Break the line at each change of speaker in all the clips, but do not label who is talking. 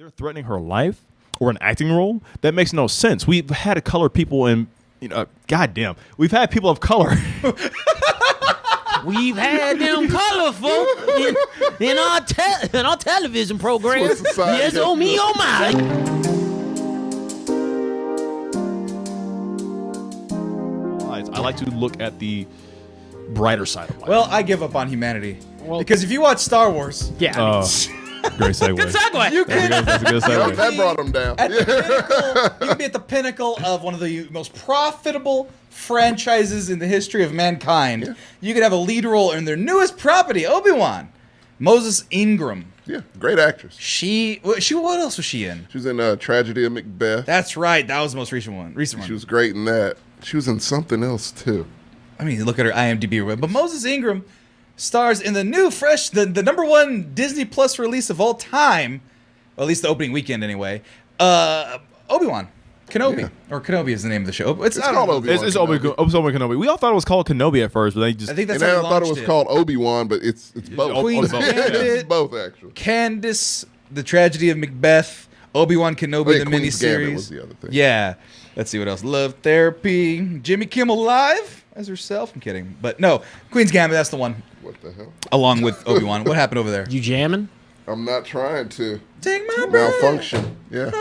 They're threatening her life or an acting role? That makes no sense. We've had color people in, goddamn, we've had people of color.
We've had them colorful in our television program. Yes, oh me, oh my.
I like to look at the brighter side of life.
Well, I give up on humanity. Because if you watch Star Wars...
Yeah.
Great segue.
Good segue.
You can,
That's a good segue.
That brought him down.
you can be at the pinnacle of one of the most profitable franchises in the history of mankind.
Yeah.
You could have a lead role in their newest property, Obi-Wan. Moses Ingram.
Yeah, great actress.
What else was she in?
She was in Tragedy of Macbeth.
That's right. That was the most recent one.
She was great in that. She was in something else, too.
I mean, look at her IMDb. But Moses Ingram stars in the new, fresh, the number one Disney Plus release of all time, or at least the opening weekend anyway, Obi-Wan Kenobi.
Yeah.
Or Kenobi is the name of the show.
It's called Obi-Wan.
It's Obi-Wan Kenobi. We all thought it was called Kenobi at first, but they just...
I think that's
And
how
I
they
thought it
launched
was called Obi-Wan, but it's both.
Queen's
both.
Gambit,
It's both, actually.
Candace, The Tragedy of Macbeth, Obi-Wan Kenobi, the
Queen's Gambit
miniseries.
was the other thing.
Yeah. Let's see what else. Love Therapy. Jimmy Kimmel Live as herself. I'm kidding. But no, Queen's Gambit, that's the one.
What the hell?
Along with Obi-Wan. What happened over there?
You jamming?
I'm not trying to
Take my breath.
malfunction. Yeah.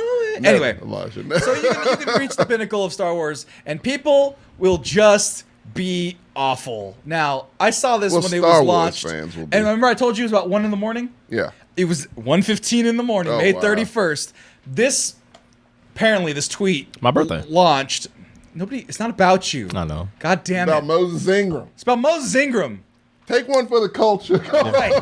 Anyway.
Elijah.
So you can reach the pinnacle of Star Wars, and people will just be awful. Now, I saw this
Well,
when it
Star
was
Wars
launched.
fans will be.
And remember I told you it was about 1 in the morning?
Yeah.
It was 1:15 in the morning,
Oh,
May
wow.
31st. This tweet
My birthday.
launched. It's not about you.
I know.
God damn
About
it.
Moses Ingram.
It's about Moses Ingram.
Take one for the culture.
All right.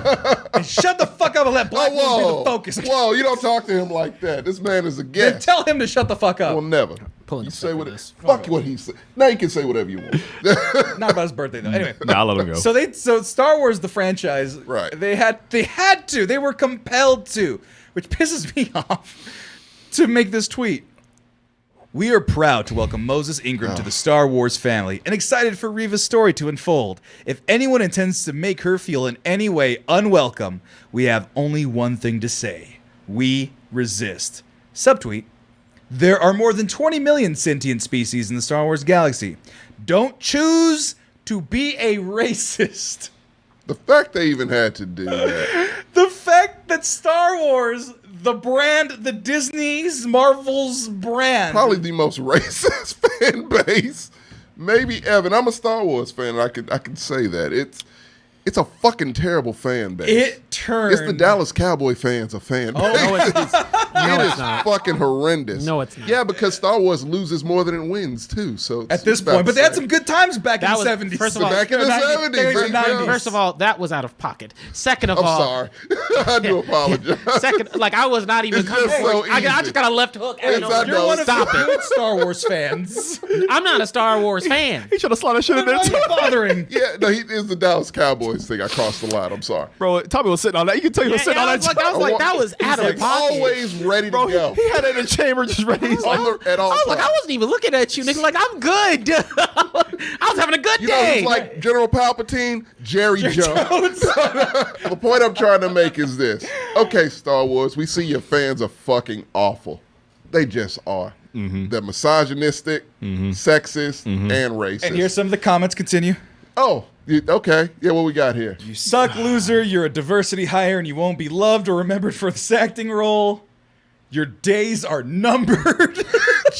And shut the fuck up and let black men be the focus.
Whoa, you don't talk to him like that. This man is a
Then
guest.
tell him to shut the fuck up.
Well, never.
Pulling
You
the
say
fuck
what
for this.
fuck what he said. Now you can say whatever you want.
Not about his birthday though. Anyway.
Nah, I'll let him go.
So Star Wars the franchise,
Right.
They were compelled to, which pisses me off, to make this tweet. We are proud to welcome Moses Ingram to the Star Wars family and excited for Reva's story to unfold. If anyone intends to make her feel in any way unwelcome, we have only one thing to say. We resist. Subtweet. There are more than 20 million sentient species in the Star Wars galaxy. Don't choose to be a racist.
The fact they even had to do that.
The fact that Star Wars, the brand, the Disney's, Marvel's brand.
Probably the most racist fan base maybe ever. And I'm a Star Wars fan, and I can say that. It's a fucking terrible fan base.
It turned.
It's the Dallas Cowboy fans a fan base.
No, it's
It is
not.
fucking horrendous.
No, it's not.
Yeah, because Star Wars loses more than it wins, too. So
At this point. But they had some good times back in
That
the
was-
70s.
first of all-
Back in the 70s.
90s.
First of all, that was out of pocket. Second of
I'm
all,
sorry. I do apologize.
second, like I was not even
It's
coming
just
for
so
you. I just
easy.
got a left hook.
It's not
You're one of
Stop
the
it.
good Star Wars fans.
I'm not a Star Wars fan.
He should have slid that shit in
Why
there
are
too.
you bothering?
Yeah, no, he is the Dallas Cowboys thing. I crossed the line. I'm sorry.
Bro, Tommy was sitting on that. You can tell he was sitting on
I
that.
was like, that was out of
He's
pocket.
always ready to
Bro,
go.
he had it in the chamber just ready. He's like,
At all
I was like, I
times.
wasn't even looking at you, nigga. Like, I'm good. I was having a good
You know
day.
who's like General Palpatine? Jerry Jones. The point I'm trying to make is this. Okay, Star Wars, we see your fans are fucking awful. They just are. They're misogynistic, sexist, and racist.
And here's some of the comments. Continue.
Okay. Yeah, what we got here?
You suck, loser. You're a diversity hire and you won't be loved or remembered for this acting role. Your days are numbered.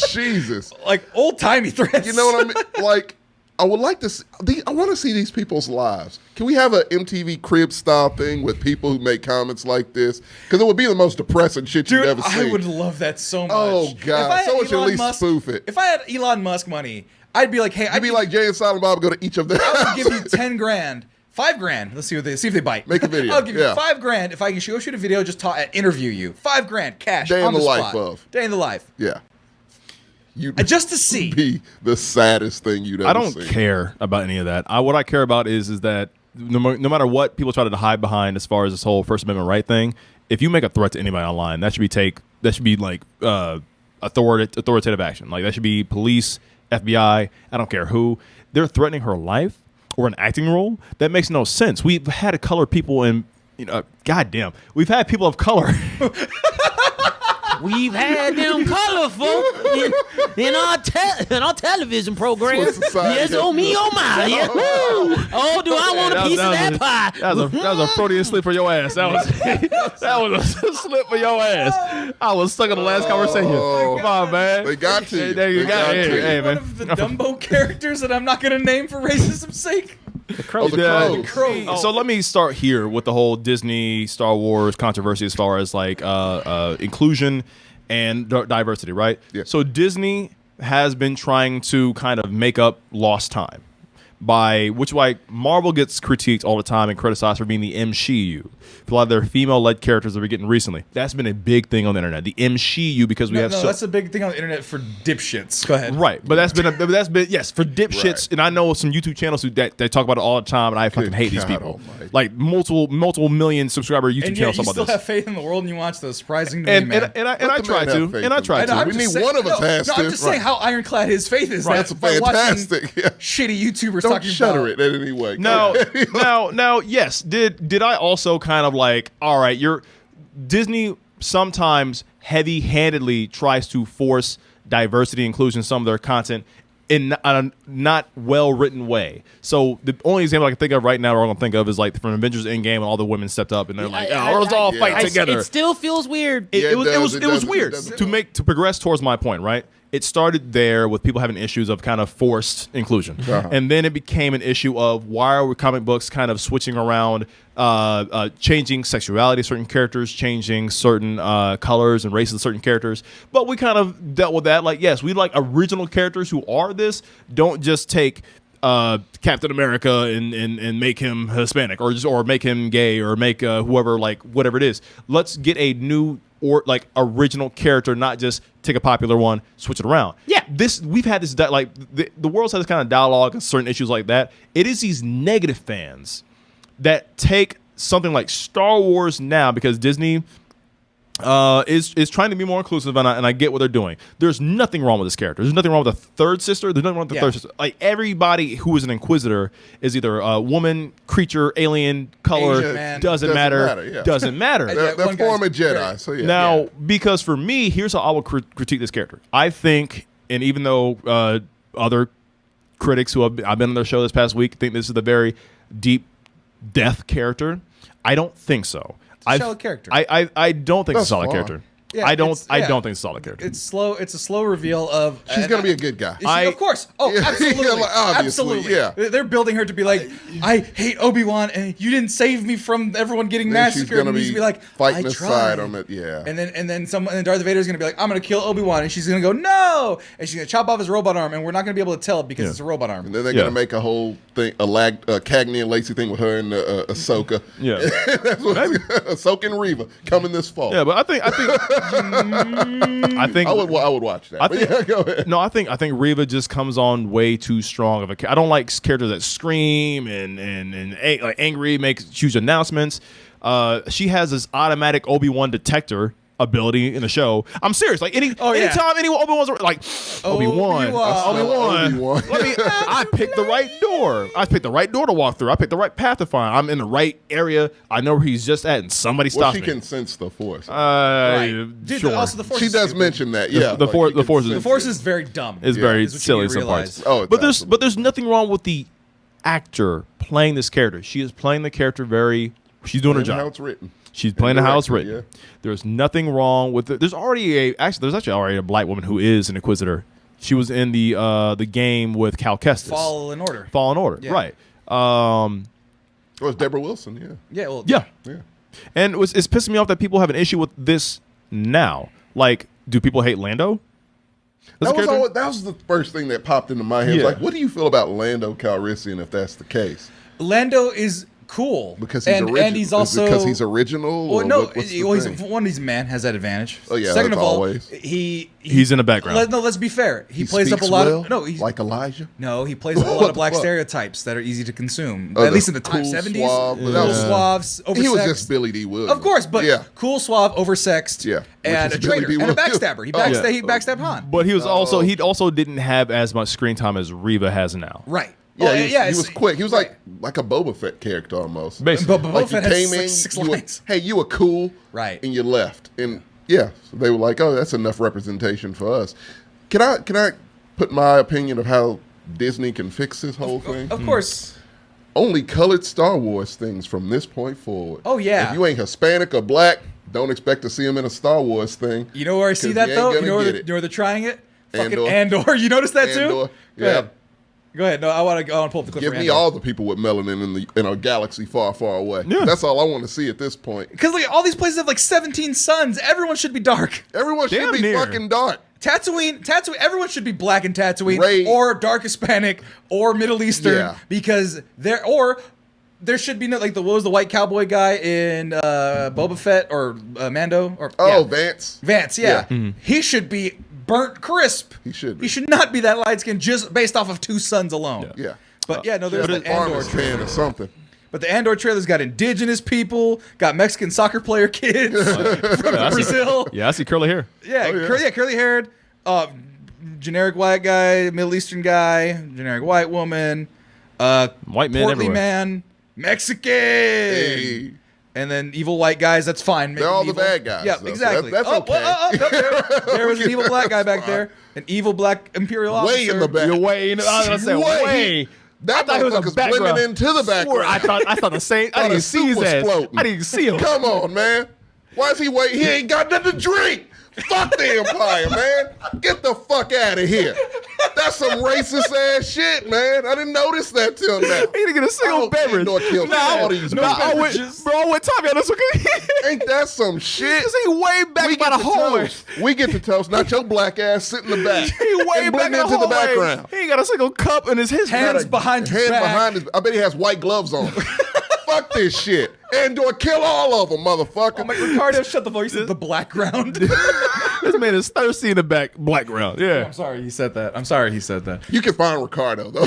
Jesus.
Like old-timey threats.
You know what I mean? Like, I would like to see, I want to see these people's lives. Can we have an MTV Cribs style thing with people who make comments like this? Because it would be the most depressing shit you've
Dude,
ever seen.
I would love that so much.
Oh, God.
If I had
Someone should at
Elon
least
Musk-
spoof it.
If I had Elon Musk money, I'd be like, hey,
I'd be like Jay and Silent Bob go to each of their
I'll give you
houses.
10 grand. 5 grand. Let's see if they bite.
Make a video.
I'll give
Yeah.
you 5 grand if I can go shoot a video, just interview you. 5 grand cash.
Day
on
in the life
spot.
of.
Day in the life.
Yeah. You'd
Just to see.
be the saddest thing you'd ever
I don't
see.
care about any of that. What I care about is that no matter what people try to hide behind as far as this whole First Amendment right thing, if you make a threat to anybody online, that should be like authoritative action. Like that should be police, FBI. I don't care who. They're threatening her life or an acting role. That makes no sense. We've had color people in. Goddamn, we've had people of color.
We've had them colorful in our television program. Yes, oh me, oh my. Yes. Oh, do I want a piece of that pie?
That was a Freudian slip for your ass. That was a slip for your ass. I was stuck in the last conversation. Come on, man.
They got to you.
They got to you. Hey,
One
man.
of the Dumbo characters that I'm not going to name for racism's sake.
The crow.
The
Crow.
So let me start here with the whole Disney Star Wars controversy as far as like inclusion and diversity, right?
Yeah.
So Disney has been trying to kind of make up lost time by which Marvel gets critiqued all the time and criticized for being the MCU. A lot of their female-led characters that we're getting recently. That's been a big thing on the internet. The MCU because we have
that's a big thing on the internet for dipshits. Go ahead.
Right, but that's been yes for dipshits,
Right.
and I know some YouTube channels who that talk about it all the time, and I fucking hate these
God
people.
almighty.
Like multiple million subscriber YouTube
And yet
channels
you
talk
still
about
have
this.
faith in the world and you watch those. Surprising to
And
me, man.
I
Let the
try
man
to,
have faith
and I
in
try
the
to.
Lord.
I'm
We
just
need one of us has
no, I'm
to.
just saying how ironclad his faith is.
Right.
That
That's
by watching
fantastic. Yeah.
shitty YouTubers
Don't
talking
shutter
about
it in any way.
Now, yes. Did I also kind of like? All right, Disney sometimes heavy-handedly tries to force diversity inclusion in some of their content in a not well-written way. So the only example I can think of right now, or I'm gonna think of, is like from Avengers Endgame, and all the women stepped up and they're like, let's all fight together."
It still feels weird.
It was
does,
weird
it does.
to progress towards my point, right? It started there with people having issues of kind of forced inclusion, and then it became an issue of why are comic books kind of switching around, changing sexuality of certain characters, changing certain colors and races of certain characters. But we kind of dealt with that. Like, yes, we like original characters who are this. Don't just take Captain America and make him Hispanic or make him gay or make whoever, like whatever it is. Let's get a new or like original character, not just take a popular one, switch it around.
Yeah.
We've had this like the world's had this kind of dialogue on certain issues like that. It is these negative fans that take something like Star Wars now, because Disney is trying to be more inclusive, and I get what they're doing. There's nothing wrong with this character. There's nothing wrong with the third sister. There's nothing wrong with the third sister. Like, everybody who is an Inquisitor is either a woman, creature, alien, color,
Asian man.
doesn't matter.
Yeah.
Doesn't matter.
They're
one guy's
former Jedi,
very-
so yeah.
Now, because for me, here's how I will critique this character. I think, and even though other critics who I've been on their show this past week think this is the very deep death character, I don't think so.
a solid character.
I don't think it's a
That's
solid
fine.
character.
Yeah,
I don't
it's-
think
yeah.
it's a solid character.
It's slow. It's a slow reveal of.
She's going to be a good guy.
Of course. Oh,
Yeah,
absolutely.
yeah, like, obviously,
absolutely.
yeah.
They're building her to be like, I hate Obi-Wan, and you didn't save me from everyone getting
Then she's
massacred.
going to
And he's
be
be like,
fighting
I
aside
tried.
on it. Yeah.
And then Darth Vader's gonna be like, I'm gonna kill Obi-Wan, and she's gonna go no, and she's gonna chop off his robot arm, and we're not gonna be able to tell because it's a robot arm.
And then they're
Yeah.
going to make a whole thing, Cagney and Lacey thing with her and Ahsoka.
Yeah.
That's what Ahsoka and Reva coming this fall.
Yeah, but I think
I would watch that.
I
But
think,
yeah, go ahead.
No, I think Reva just comes on way too strong of a. I don't like characters that scream and like angry, make huge announcements. She has this automatic Obi-Wan detector ability in the show. I'm serious. Like anytime any Obi-Wan's like Obi-Wan.
Obi-Wan.
I picked the right door. I picked the right door to walk through. I picked the right path to find. I'm in the right area. I know where he's just at, and somebody
Well,
stops
she
me.
can sense the Force.
Dude,
sure.
also the Force.
She
is
does
stupid.
mention that. Yeah.
The Force- the Force is-
The Force is very dumb.
It's very
is what you
silly in
need to
some parts.
realize.
Oh, it's
But there's nothing wrong with the actor playing this character. She is playing the character very. She's doing her
how
job.
it's written.
She's playing the how it's
directed,
written. There's nothing wrong with it. There's actually already a black woman who is an Inquisitor. She was in the game with Cal Kestis.
Fallen Order.
Fallen Order.
Yeah.
Right.
Oh, it's Deborah Wilson. Yeah.
Yeah. Well.
Yeah.
Yeah.
And it's pissing me off that people have an issue with this now. Like, do people hate Lando? As a character?
That was the first thing that popped into my head.
Yeah.
Like, what do you feel about Lando Calrissian if that's the case?
Lando is cool
Because he's original.
and he's also
because he's original.
Well,
or
no,
what's the
he's
thing?
one. He's a man, has that advantage.
Oh, yeah,
Second
that's
of all,
always.
He's in the background.
Let's be fair. He plays up a
speaks
lot
well,
of no. He's,
like Elijah.
no, he plays up a
What
lot of
the
black
fuck?
stereotypes that are easy to consume.
Oh,
At least in the
cool,
time, 70s.
suave, but that
Cool,
was-
suave, oversexed.
He was just Billy D. Williams.
Of course, but
yeah.
cool, suave, oversexed.
Yeah.
And a
Which is Billy
traitor
D.
and a
Williams.
backstabber. He
Oh,
backstabbed.
yeah.
He backstabbed Han.
But he also didn't have as much screen time as Reva has now.
Right.
Yeah,
Oh,
he was quick. He was like a Boba Fett character almost.
Basically.
But Boba
Like you
Fett has
came
like
in,
6
you were,
lines.
hey, you were cool,
Right.
and you left. And Yeah, so they were like, "Oh, that's enough representation for us." Can I put my opinion of how Disney can fix this whole thing?
Of course.
Only colored Star Wars things from this point forward.
Oh, yeah.
If you ain't Hispanic or black, don't expect to see them in a Star Wars thing.
You know where I see
'cause
that,
you
though?
ain't
You know
gonna
where,
get it.
you know where they're trying it? Fucking
Andor.
Andor. You notice that, too?
Andor.
Go
Yeah.
ahead. Go ahead. No, I want to pull up the clip
Give
for
me
Andor.
all the people with melanin in a galaxy far, far away.
Yeah.
That's all I want to see at this point.
Because like, all these places have like 17 suns. Everyone should be dark.
Everyone should
Damn
be
near.
fucking dark.
Tatooine, everyone should be black in Tatooine,
Ray-
or dark Hispanic, or Middle Eastern,
Yeah.
because there should be no, like, what was the white cowboy guy in Boba Fett or Mando? Or
Oh,
yeah.
Vance.
Vance, yeah.
Yeah.
He should be burnt crisp.
He should be.
He should not be that light skinned just based off of two suns alone.
Yeah.
But yeah, no, there's
But
the Andor
Armist
trailer.
fan or something.
But the Andor trailer's got indigenous people, got Mexican soccer player kids from Brazil.
Yeah, I see curly hair.
Yeah,
Oh, yeah.
curly haired, generic white guy, Middle Eastern guy, generic white woman,
White men
portly
everywhere.
man, Mexican,
Hey.
and then evil white guys. That's fine. Make
They're all
them
the
evil.
bad guys,
Yeah,
though, so
exactly.
that's okay.
There was an evil black guy back
That's
there, an evil black imperial officer.
Way in the back.
You're way in. I was gonna say way.
That
I thought he was a
motherfucker's
background.
blending into the
Swear,
background.
I thought the same. I
Thought
didn't
his
see his
suit was
ass.
floating.
I didn't see him.
Come on, man. Why is he waiting? He ain't got nothing to drink. Fuck the Empire, man. Get the fuck out of here. That's some racist ass shit, man. I didn't notice that till now.
He didn't get a single
Oh,
beverage.
Andor killed all these
Nah, I went,
beverages.
bro. I went Tommy on this one.
Ain't that some shit?
He way back
We
by
get
the
to
hallway.
toast. We get to toast, not your black ass sit in the back.
He way
and
back
blend
in
into the
hallway.
background.
He ain't got a single cup in his
Hands behind his
Hands
back.
behind his. I bet he has white gloves on. Fuck this shit. Andor, kill all of them, motherfucker.
Oh my, Ricardo, shut the voice. The background.
This man is thirsty in the back background. Yeah.
I'm sorry he said that. I'm sorry he said that.
You can find Ricardo though.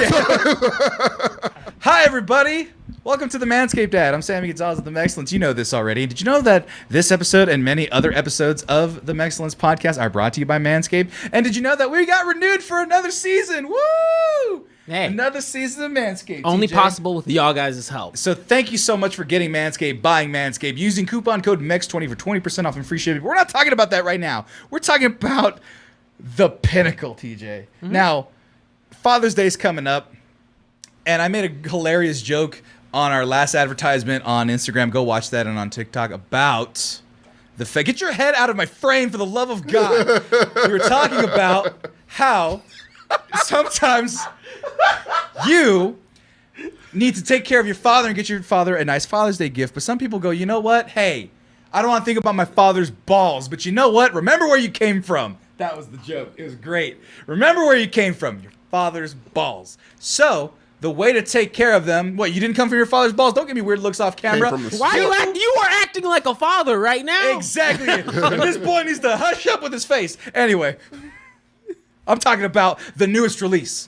Hi, everybody. Welcome to the Manscaped Ad. I'm Sammy Gonzalez of The Mexcellence. You know this already. Did you know that this episode and many other episodes of the Mexcellence podcast are brought to you by Manscaped? And did you know that we got renewed for another season? Woo!
Hey.
Another season of Manscaped.
Only
TJ.
possible with y'all guys' help.
So thank you so much for getting Manscaped, buying Manscaped, using coupon code MEX20 for 20% off and free shipping. But we're not talking about that right now. We're talking about the pinnacle, TJ. Now, Father's Day's coming up, and I made a hilarious joke on our last advertisement on Instagram. Go watch that, and on TikTok about the fact. Get your head out of my frame, for the love of God. We were talking about how sometimes you need to take care of your father and get your father a nice Father's Day gift. But some people go, you know what? Hey, I don't want to think about my father's balls, but you know what? Remember where you came from. That was the joke. It was great. Remember where you came from. Your father's balls. So the way to take care of them, what, you didn't come from your father's balls? Don't give me weird looks off camera.
from the-
Why you are acting like a father right now?
Exactly. And this boy needs to hush up with his face. Anyway, I'm talking about the newest release.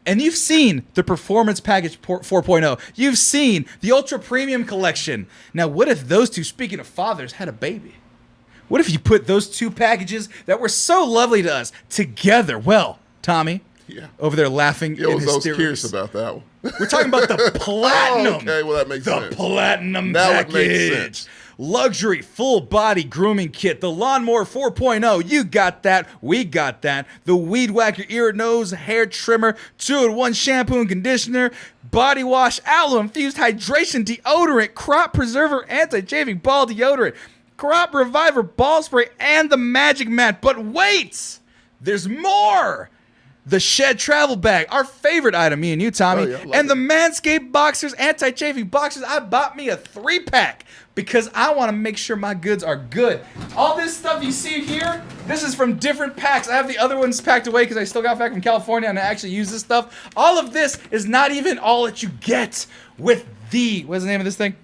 And you've seen the Performance Package 4.0. You've seen the Ultra Premium Collection. Now, what if those two, speaking of fathers, had a baby? What if you put those two packages that were so lovely to us together? Well, Tommy,
Yeah.
over there laughing
I
in
was
hysterics.
curious about that one.
We're talking about the Platinum.
Okay, well that makes
The
sense.
Platinum
Now it
package.
makes sense.
Luxury full body grooming kit. The Lawnmower 4.0. You got that. We got that. The Weed Whacker ear, nose, hair trimmer. 2-in-1 shampoo and conditioner. Body wash. Aloe infused hydration deodorant. Crop preserver anti-chafing ball deodorant. Crop reviver ball spray. And the Magic Mat. But wait! There's more! The Shed Travel Bag, our favorite item, me and you, Tommy.
Oh, yeah, I love
and the
it.
Manscaped Boxers, anti-chafing boxers. I bought me a 3-pack because I want to make sure my goods are good. All this stuff you see here, this is from different packs. I have the other ones packed away because I still got back from California and I actually use this stuff. All of this is not even all that you get with the, what's the name of this thing?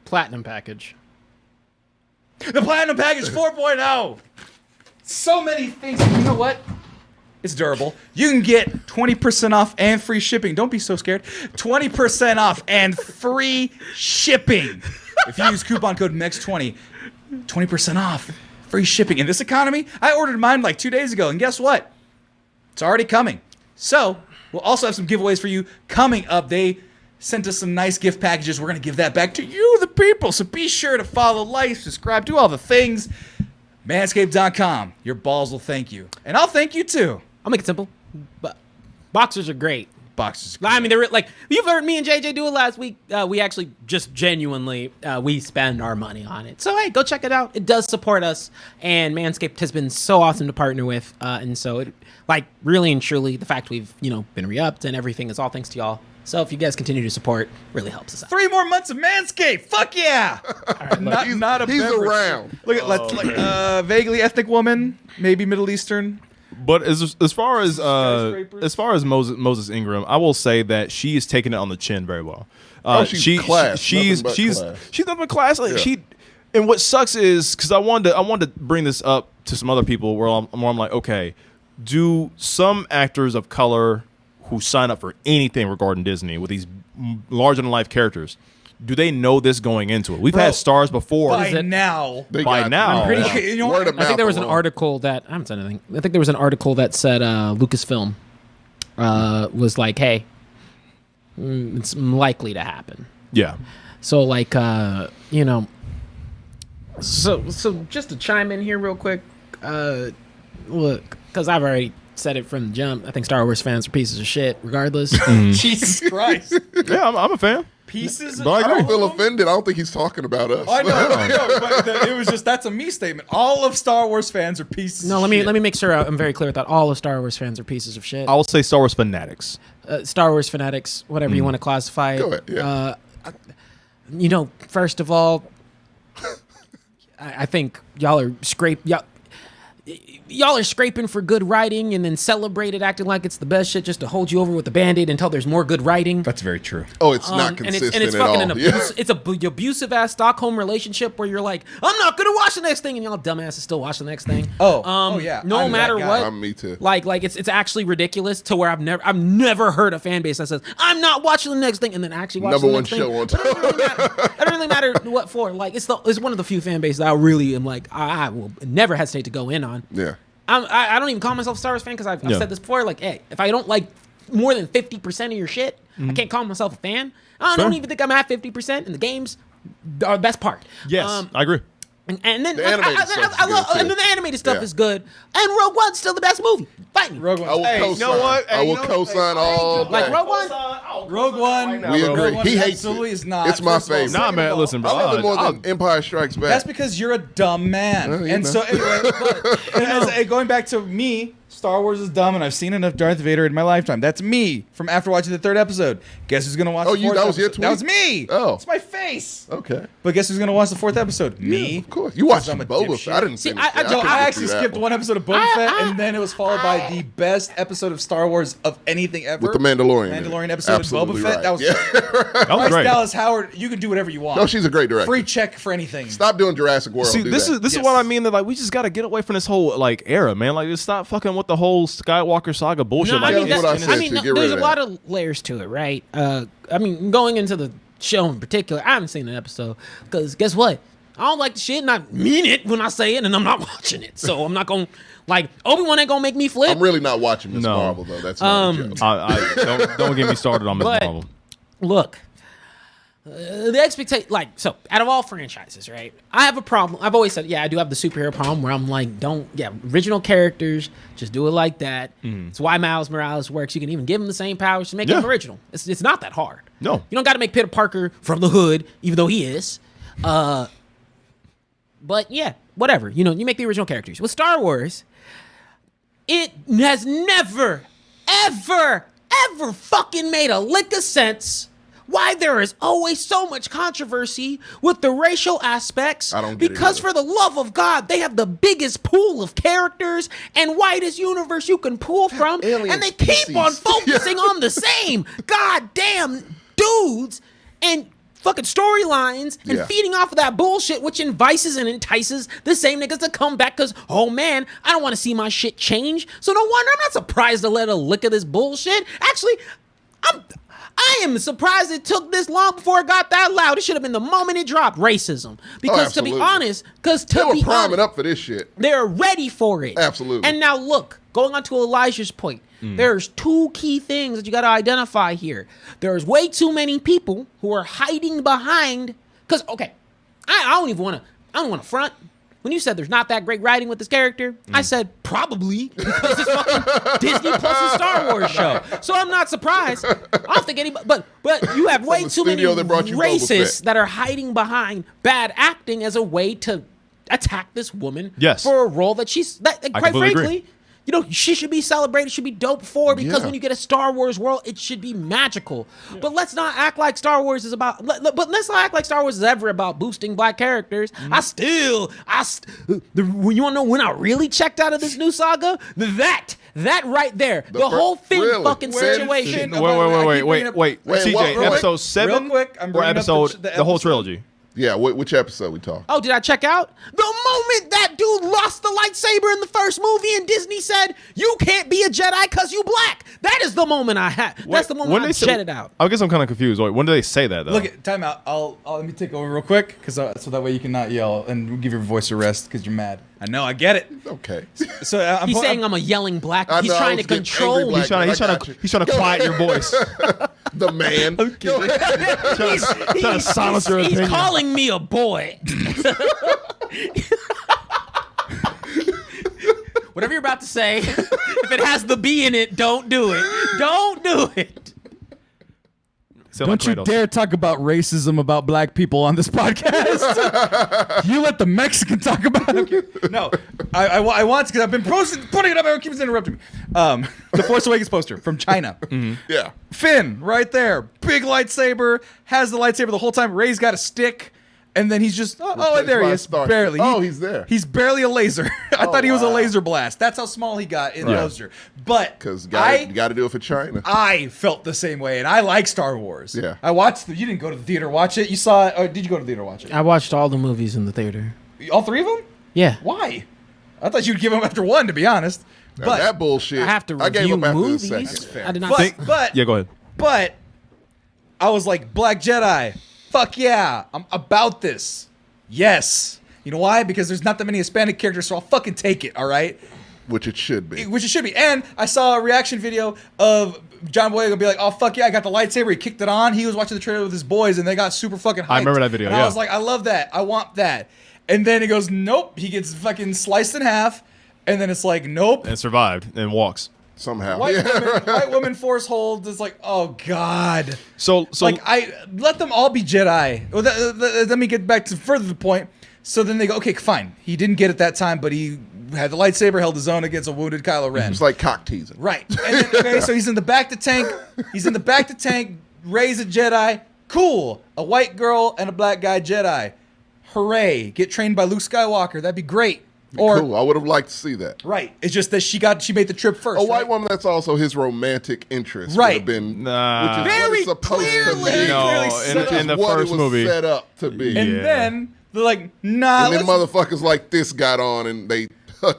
Platinum package.
The Platinum Package 4.0. So many things. You know what? It's durable. You can get 20% off and free shipping. Don't be so scared. 20% off and free shipping. If you use coupon code MEX20, 20% off, free shipping. In this economy, I ordered mine like 2 days ago, and guess what? It's already coming. So, we'll also have some giveaways for you coming up. They sent us some nice gift packages. We're going to give that back to you, the people. So be sure to follow, like, subscribe, do all the things. Manscaped.com. Your balls will thank you. And I'll thank you too.
I'll make it simple. But boxers are great.
Boxers.
I mean, they're like, you've heard me and JJ do it last week. We actually just genuinely, we spend our money on it. So, hey, go check it out. It does support us. And Manscaped has been so awesome to partner with. And so, really and truly, the fact we've, been re-upped and everything is all thanks to y'all. So if you guys continue to support, really helps us out.
3 more months of Manscaped. Fuck yeah. Not a
he's
beverage.
around.
Look at vaguely ethnic woman, maybe Middle Eastern.
But as far as Moses Ingram, I will say that she is taking it on the chin very well.
She's class.
She's nothing but class. Like,
Yeah.
And what sucks is because I wanted to bring this up to some other people where I'm like, okay, do some actors of color who sign up for anything regarding Disney with these larger than life characters, do they know this going into it? We've had stars before.
By now.
I'm
pretty sure.
Word
I think there was an
alone.
article that I haven't said anything. I think there was an article that said Lucasfilm was like, "Hey, it's likely to happen."
Yeah.
So so just to chime in here real quick, look, because I've already said it from the jump. I think Star Wars fans are pieces of shit, regardless.
Jesus Christ.
Yeah, I'm a fan.
Pieces of
But
I don't feel offended. I don't think he's talking about us.
I know, but it was just, that's a me statement. All of Star Wars fans are pieces of shit.
Let me make sure I'm very clear with that. All of Star Wars fans are pieces of shit.
I will say Star Wars fanatics.
Star Wars fanatics, whatever you want to classify it.
Go ahead, yeah.
First of all, I think y'all are scraping for good writing and then celebrate it, acting like it's the best shit just to hold you over with the Band-Aid until there's more good writing.
That's very true.
Oh, it's not consistent
and it's
at
fucking
all.
an abuse. It's a abusive ass Stockholm relationship where you're like, I'm not gonna watch the next thing, and y'all dumbasses still watch the next thing.
Yeah.
No
I'm
matter
that guy.
what,
Me too.
Like it's actually ridiculous to where I've never heard a fan base that says I'm not watching the next thing and then actually watch
Number
the
one
next
show
thing.
on time.
It doesn't really matter what for. Like it's one of the few fan bases that I really am like I will never hesitate to go in on.
Yeah.
I don't even call myself a Star Wars fan because I've said this before. Like, hey, if I don't like more than 50% of your shit, I can't call myself a fan. I don't even think I'm at 50%, and the games are the best part.
Yes, I agree.
And then
The animated stuff is good, too.
and then the animated stuff
Yeah.
is good. And Rogue One's still the best movie. Fight me.
Rogue One.
I will co-sign.
you know what?
I will co-sign all
Like
day.
Rogue One.
Rogue One.
We
Rogue
agree.
One
He hates
absolutely
it.
is not.
It's my
First of all,
favorite.
Nah,
second
man,
of all,
listen, bro.
I love it more than Empire Strikes Back.
That's because you're a dumb man.
Well, you
And
know.
so anyway, going back to me, Star Wars is dumb, and I've seen enough Darth Vader in my lifetime. That's me from after watching the 3rd episode. Guess who's gonna watch the 4th
that was your
episode?
tweet?
That was me.
Oh.
It's my face.
Okay.
But guess who's gonna watch the 4th episode? Me.
Of course. You watched
I'm a
Boba
dipshit.
Fett. I didn't see
I
couldn't
don't-
get
I actually
through that
skipped one episode of Boba Fett, and then it was followed by the best episode of Star Wars of anything ever.
With the Mandalorian.
Mandalorian episode
Absolutely
of Boba Fett.
right.
That was
Yeah.
That was
Bryce
great.
Dallas Howard. You can do whatever you want.
No, she's a great director.
Free check for anything.
Stop doing Jurassic World.
See,
Do
this
that.
is
Yes.
what I mean. That like we just got to get away from this whole like era, man. Like just stop fucking with the whole Skywalker saga bullshit.
No,
like,
that's what I said, too. Get rid
there's a
of
lot
that.
of layers to it, right? Going into the show in particular, I haven't seen an episode because guess what? I don't like the shit, and I mean it when I say it, and I'm not watching it. So I'm not going to, like, Obi-Wan ain't going to make me flip.
I'm really not watching Miss
No.
Marvel though. That's not a joke.
I don't get me started on Miss
But-
Marvel.
Look, the expectation, so out of all franchises, right? I have a problem. I've always said, I do have the superhero problem where I'm like, original characters, just do it like that. It's why Miles Morales works. You can even give him the same powers, just make him original. It's not that hard.
No.
You don't got to make Peter Parker from the hood, even though he is. But yeah, whatever. You make the original characters. With Star Wars, it has never, ever fucking made a lick of sense why there is always so much controversy with the racial aspects.
I don't get it
because
either.
for the love of God, they have the biggest pool of characters and widest universe you can pull from,
alien
and they keep
species.
on focusing on the same goddamn dudes and fucking storylines and
Yeah.
feeding off of that bullshit, which entices the same niggas to come back because, oh man, I don't want to see my shit change. So no wonder I'm not surprised to let a lick of this bullshit. Actually, I am surprised it took this long before it got that loud. It should have been the moment it dropped. Racism. Because to be
absolutely.
honest,
They were priming up for this shit.
they're ready for it.
Absolutely.
And now look, going on to Elijah's point, there's 2 key things that you got to identify here. There's way too many people who are hiding behind, because, okay, I don't want to front. when you said there's not that great writing with this character, I said probably because it's fucking Disney Plus Star Wars show. So I'm not surprised. I don't think anybody, but you have way too many
studio that brought you Boba
racists
Fett.
that are hiding behind bad acting as a way to attack this woman
Yes.
for a role that quite
completely
frankly,
agree.
you know, she should be celebrated, should be dope for, because
Yeah.
when you get a Star Wars world, it should be magical. But let's not act like Star Wars is about. But let's not act like Star Wars is ever about boosting black characters. When you want to know when I really checked out of this new saga, that right there, the whole Finn
really?
fucking
Where did
situation.
Finn-
Wait.
Wait,
CJ,
what-
episode 7
Real quick, I'm
or
bringing up
episode
the
the whole
episode.
trilogy?
Yeah, which episode we talking?
Oh, did I check out? The moment that dude lost the lightsaber in the first movie and Disney said, you can't be a Jedi because you black. That is the moment I had. That's the moment I jetted out.
I guess I'm kind of confused. Wait, when did they say that though?
Look at time out. I'll let me take over real quick because so that way you can not yell and give your voice a rest because you're mad. I know, I get it.
Okay.
So
He's saying I'm a yelling black.
I
He's
know, I
trying
was
to
getting
control
angry
me.
black.
he's trying to quiet your voice.
The man. Go ahead.
trying to silence your
He's
opinion.
calling me a boy. Whatever you're about to say, if it has the B in it, don't do it. Don't do it.
Sound like
Don't you
Kratos.
dare talk about racism about black people on this podcast. You let the Mexican talk about it. No, I want to because I've been putting it up. Everyone keeps interrupting me. The Force Awakens poster from China.
Yeah.
Finn, right there. Big lightsaber. Has the lightsaber the whole time. Rey's got a stick. And then he's just, and there he is.
Star-
Barely.
Oh, he's there.
He's barely a laser. I thought he was a
wow.
laser blast. That's how small he got in the
Right.
poster. But
Because you
I
got to do it for China.
I felt the same way, and I like Star Wars.
Yeah.
I watched you didn't go to the theater to watch it. You saw it, or did you go to the theater to watch it?
I watched all the movies in the theater.
All three of them?
Yeah.
Why? I thought you'd give them after one, to be honest.
Now,
But
that bullshit.
I have to
I gave
review
up after
movies.
the second.
I did not
but
Yeah, go ahead.
but I was like, Black Jedi, fuck yeah, I'm about this. Yes. You know why? Because there's not that many Hispanic characters, so I'll fucking take it, all right?
Which it should be.
Which it should be. And I saw a reaction video of John Boyega be like, oh, fuck yeah, I got the lightsaber. He kicked it on. He was watching the trailer with his boys, and they got super fucking hyped.
I remember that video,
And
yeah.
I was like, I love that. I want that. And then he goes, nope. He gets fucking sliced in half. And then it's like, nope.
And survived and walks.
Somehow.
White woman force hold is like, oh, God.
So
Like, I let them all be Jedi. Well, let me get back to further the point. So then they go, okay, fine. He didn't get it that time, but he had the lightsaber, held his own against a wounded Kylo Ren.
It's like cock teasing.
Right. And then, okay, so he's in the back to tank. He's in the back to tank. Rey's a Jedi. Cool. A white girl and a black guy Jedi. Hooray. Get trained by Luke Skywalker. That'd be great. Or
Cool. I would have liked to see that.
right. It's just that she made the trip first.
A white
right?
woman that's also his romantic interest would
Right.
have been
Nah.
which is what
Very
it's supposed
clearly.
to be.
No,
clearly
in,
set
in the
What
first
it was
movie.
set up to be.
And
Yeah.
then they're like, nah,
And then
let's,
motherfuckers like this got on and they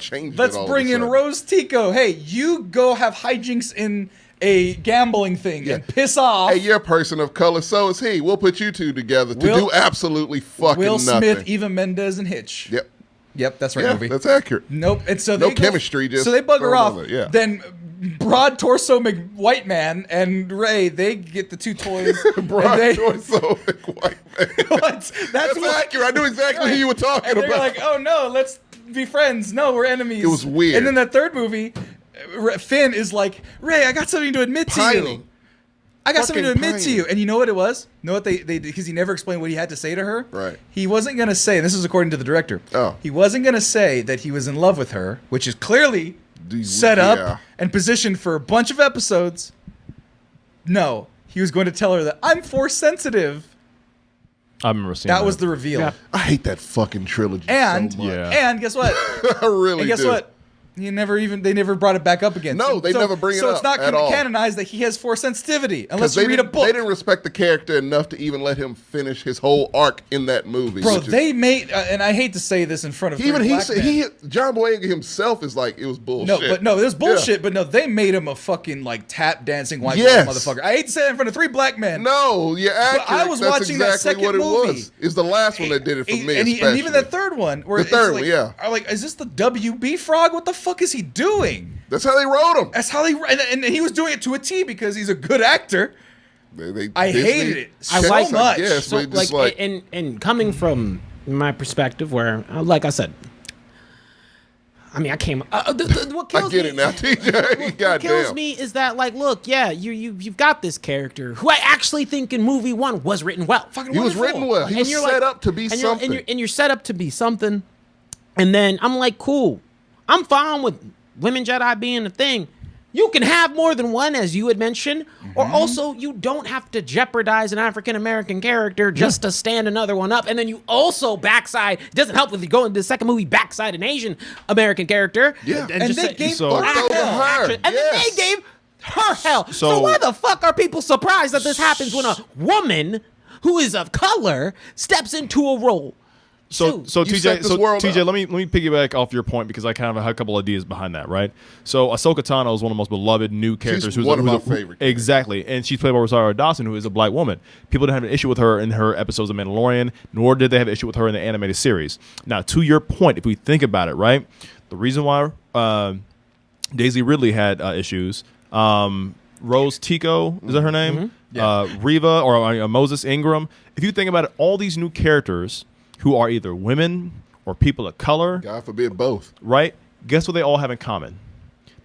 changed
let's
it all
bring
of a
in
sudden.
Rose Tico. Hey, you go have hijinks in a gambling thing and piss off.
Hey, you're a person of color, so is he. We'll put you two together to
Will-
do absolutely fucking
Will
nothing.
Smith, Eva Mendes, and Hitch.
Yep.
Yep, that's right
Yeah,
movie.
that's accurate.
Nope. And so
No
they go-
chemistry, just
so they bugger
throw 'em
off.
on there, yeah.
Then broad torso white man and Rey, they get the two toys.
Broad
and they,
torso, white man.
what?
That's
what,
accurate. I knew exactly who you were talking
and they're
about.
like, oh no, let's be friends. No, we're enemies.
It was weird.
And then that third movie, Finn is like, Rey, I got something to admit to you.
Pining.
I got something to
Fucking
admit to you. And you know what it was? Know what they because he never explained what he had to say to her?
Right.
He wasn't going to say, and this is according to the director.
Oh.
He wasn't going to say that he was in love with her, which is clearly set
Yeah.
up and positioned for a bunch of episodes. No. He was going to tell her that I'm force sensitive.
I remember seeing
That was the reveal.
Yeah.
I hate that fucking trilogy
And
so much.
Yeah.
and guess what?
I really
And guess
do.
what? They never brought it back up again.
No, they never bring it
So it's
up
not
at all.
canonized that he has force sensitivity unless
They
you read a
didn't-
book.
They didn't respect the character enough to even let him finish his whole arc in that movie.
Bro,
which is-
they made, and I hate to say this in front of
even
three
he
black
said
men.
John Boyega himself is like it was bullshit.
It was bullshit.
Yeah.
But no, they made him a fucking like tap dancing white
Yes.
motherfucker. I hate to say that in front of three black men.
No, you're accurate.
I was
That's
watching that
exactly
second
what it
movie.
was. It's the last one that did it for me.
And even
especially.
that third one, where
The
it's
third
like,
one, yeah.
I'm like, is this the WB frog? What the fuck is he doing?
That's how they wrote him.
That's how and he was doing it to a T because he's a good actor. I
Disney
hated it
I
so
like-
much.
Yes,
So,
but just like
and coming from my perspective, where, like I said, I mean, I came. What kills
I get
me,
it now, TJ.
What
Goddamn.
kills me is that, like, look, yeah, you've got this character who I actually think in movie 1 was written well.
Fucking
He was
wonderful.
written well. He was set up to be
and
something.
You're set up to be something. And then I'm like, cool. I'm fine with women Jedi being a thing. You can have more than one, as you had mentioned, or also you don't have to jeopardize an African-American character just to stand another one up. And then you also backside, it doesn't help if you go into the second movie, backside an Asian American character.
Yeah.
And
just
they
say-
gave
So-
her
Fucked over
hell.
her.
and then
Yes.
they gave her hell. So
So-
why the fuck are people surprised that this happens when a woman who is of color steps into a role?
So
Dude,
so
you
TJ,
set this
so
world
TJ,
up.
let me piggyback off your point because I kind of have a couple ideas behind that, right? So Ahsoka Tano is one of the most beloved new characters.
one of my favorite characters.
Exactly, and she's played by Rosario Dawson, who is a black woman. People didn't have an issue with her in her episodes of Mandalorian, nor did they have an issue with her in the animated series. Now, to your point, if we think about it, right, the reason why Daisy Ridley had issues, Rose Tico, is that her name? Reva or Moses Ingram. If you think about it, all these new characters who are either women or people of color,
God forbid both.
right? Guess what they all have in common?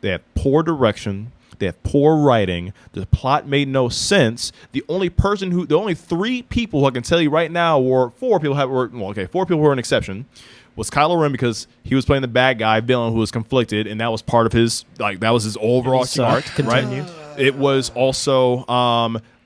They have poor direction. They have poor writing. The plot made no sense. The only three people who I can tell you right now were four people who were an exception. Was Kylo Ren because he was playing the bad guy villain who was conflicted, and that was part of his overarching arc,
Continue.
right? It was also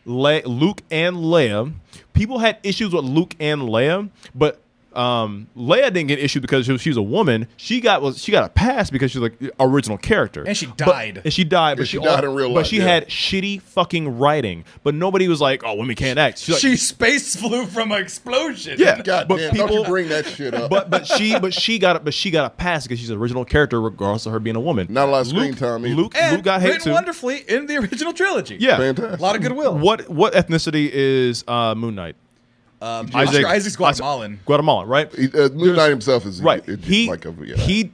Luke and Leia. People had issues with Luke and Leia, but Leia didn't get issued because she's a woman. She got a pass because she's like original character,
And she died.
But she died in real life. But she had shitty fucking writing. But nobody was like, "Oh, women can't act." She's like,
She space flew from an explosion.
yeah,
God
but
damn, don't you bring that shit up.
but she got a pass because she's an original character, regardless of her being a woman.
Not a lot of screen time either.
Luke
And
got hate
written
too.
wonderfully in the original trilogy.
Yeah,
Fantastic.
A lot of goodwill.
What ethnicity is Moon Knight?
Isaac's Guatemalan.
Guatemalan, right?
Moon Knight himself is
Right.
he
He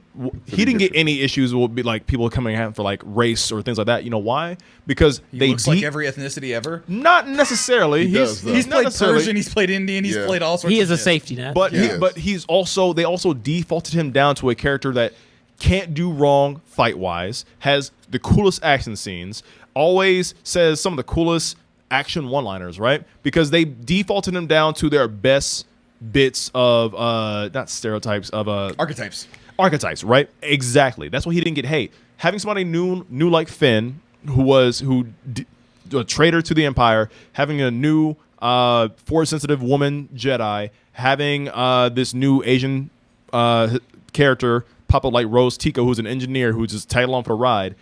didn't get any issues with like people coming at for like race or things like that. You know why? Because
He
they
looks like every ethnicity ever.
not necessarily.
does, though.
He's
not
played
necessarily-
Persian, he's played Indian, he's
Yeah.
played all sorts
He
of
is a
shit.
safety net.
But
Yes.
they also defaulted him down to a character that can't do wrong fight wise, has the coolest action scenes, always says some of the coolest action one-liners, right? Because they defaulted him down to their best bits of not stereotypes of
Archetypes.
right? Exactly. That's why he didn't get hate. Having somebody new like Finn, a traitor to the Empire, having a new force-sensitive woman Jedi, having this new Asian character pop up like Rose Tico, who's an engineer who's just tagged along for the ride.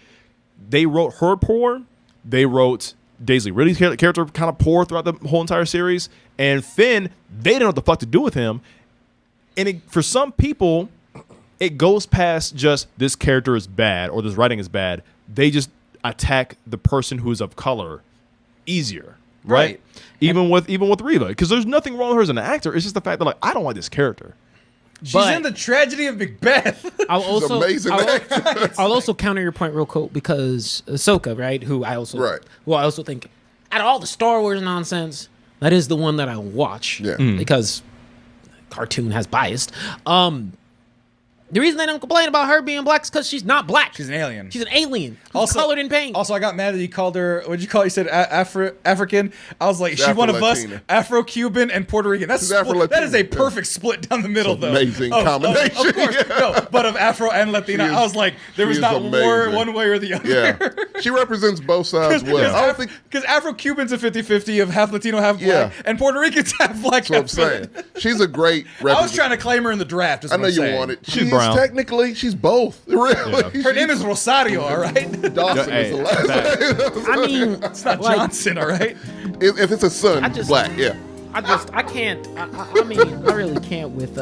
They wrote her poor. They wrote Daisy Ridley's character kind of poor throughout the whole entire series. And Finn, they didn't know what the fuck to do with him. And for some people, it goes past just this character is bad or this writing is bad. They just attack the person who's of color easier, right? Even with Reva, because there's nothing wrong with her as an actor. It's just the fact that like I don't like this character.
She's
But-
in the tragedy of Macbeth.
amazing
I'll also counter your point real quick because Ahsoka, right? Who I also think out of all the Star Wars nonsense, that is the one that I watch.
Yeah.
Because cartoon has biased. The reason they don't complain about her being black is because she's not black.
She's an alien.
She's an alien. Who's colored in paint.
Also, I got mad that you called her. What did you call her? You said African. I was like, is she one of us?
Afro-Latina.
Afro-Cuban and Puerto Rican. That's
She's
split.
Afro-Latina,
That is a
yeah.
perfect split down the middle, though.
amazing
Of
combination.
Of course, no, but of Afro and Latina.
She is-
I was like, there was
she is
not
amazing.
one way or the other.
Yeah. She represents both sides well. I don't think
Because Afro-Cubans are 50-50 of half Latino, half black,
Yeah.
and Puerto Ricans half black.
that's what I'm
half
saying. She's a great
I was trying to claim her in the draft. Is
I
what
know
I'm
you
saying.
want it.
She's brown.
Technically, she's both. Really.
Her name is Rosario, all right?
Dawson
Hey,
is the last name.
I mean,
It's not
like,
Johnson, all right?
If it's a son,
I just-
black, yeah.
I can't. I mean, I really can't with